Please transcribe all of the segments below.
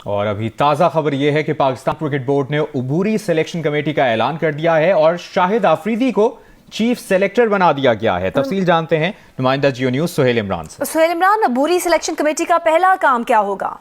और अभी ताज़ा खबर यह है कि पाकिस्तान क्रिकेट बोर्ड ने अबूरी सिलेक्शन कमेटी का ऐलान कर दिया है और शाहिद आफरीदी को चीफ सेलेक्टर बना दिया गया है। तफसील जानते हैं नुमाइंदा जियो न्यूज सुहेल इमरान से। सुहेल इमरान, अबूरी सिलेक्शन कमेटी का पहला काम क्या होगा?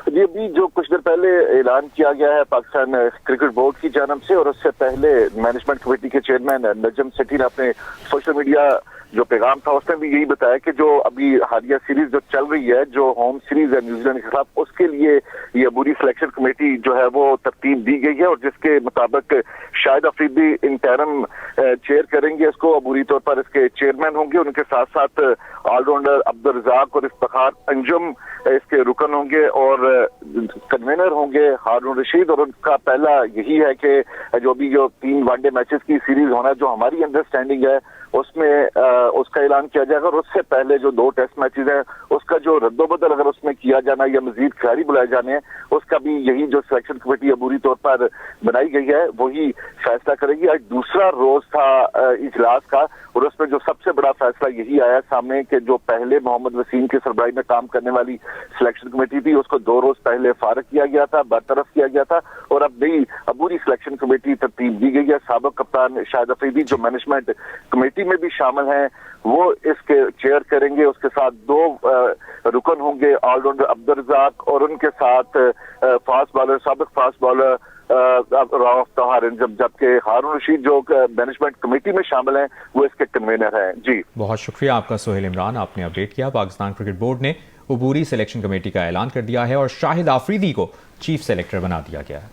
जी, अभी जो कुछ देर पहले ऐलान किया गया है पाकिस्तान क्रिकेट बोर्ड की जानब से, और उससे पहले मैनेजमेंट कमेटी के चेयरमैन नजम सेठी ने अपने सोशल मीडिया जो पैगाम था उसमें भी यही बताया कि जो अभी हालिया सीरीज जो चल रही है, जो होम सीरीज है न्यूजीलैंड के खिलाफ, उसके लिए ये अबूरी सिलेक्शन कमेटी जो है वो तरतीब दी गई है और जिसके मुताबिक शाहिद अफरीदी इंटरम चेयर करेंगे इसको, अबूरी तौर पर इसके चेयरमैन होंगे। उनके साथ साथ ऑलराउंडर अब्दुल रज़ाक और इफ्तिखार अंजुम इसके रुकन होंगे और कन्वीनर होंगे हारून रशीद। और उनका पहला यही है कि जो 3 वनडे मैचेस की सीरीज होना है, जो हमारी अंडरस्टैंडिंग है उसमें उसका ऐलान किया जाएगा। और उससे पहले जो 2 टेस्ट मैचेस हैं उसका जो रद्दोबदल अगर उसमें किया जाना या मजीद खिलाड़ी बुलाए जाने हैं, उसका भी यही जो सिलेक्शन कमेटी अबूरी तौर पर बनाई गई है वही फैसला करेगी। आज दूसरा रोज था इजलास का और उसमें जो सबसे बड़ा फैसला यही आया सामने कि जो पहले मोहम्मद वसीम के सरबराही में काम करने वाली सिलेक्शन कमेटी थी उसको 2 रोज पहले फारग किया गया था, बरतरफ किया गया था और अब नई अबूरी सिलेक्शन कमेटी तरतीब दी गई है। साबिक कप्तान शाहिद अफरीदी जो मैनेजमेंट कमेटी में भी शामिल हैं वो इसके चेयर करेंगे। उसके साथ 2 रुकन होंगे, ऑलराउंडर अब्दुल रज़ाक और उनके साथ फास्ट बॉलर, साबिक फास्ट बॉलर राव तहार, जबकि हारून रशीद जो मैनेजमेंट कमेटी में शामिल हैं वो इसके कन्वीनर हैं। जी, बहुत शुक्रिया आपका सुहेल इमरान, आपने अपडेट किया। पाकिस्तान क्रिकेट बोर्ड ने अबूरी सिलेक्शन कमेटी का ऐलान कर दिया है और शाहिद आफरीदी को चीफ सेलेक्टर बना दिया गया है।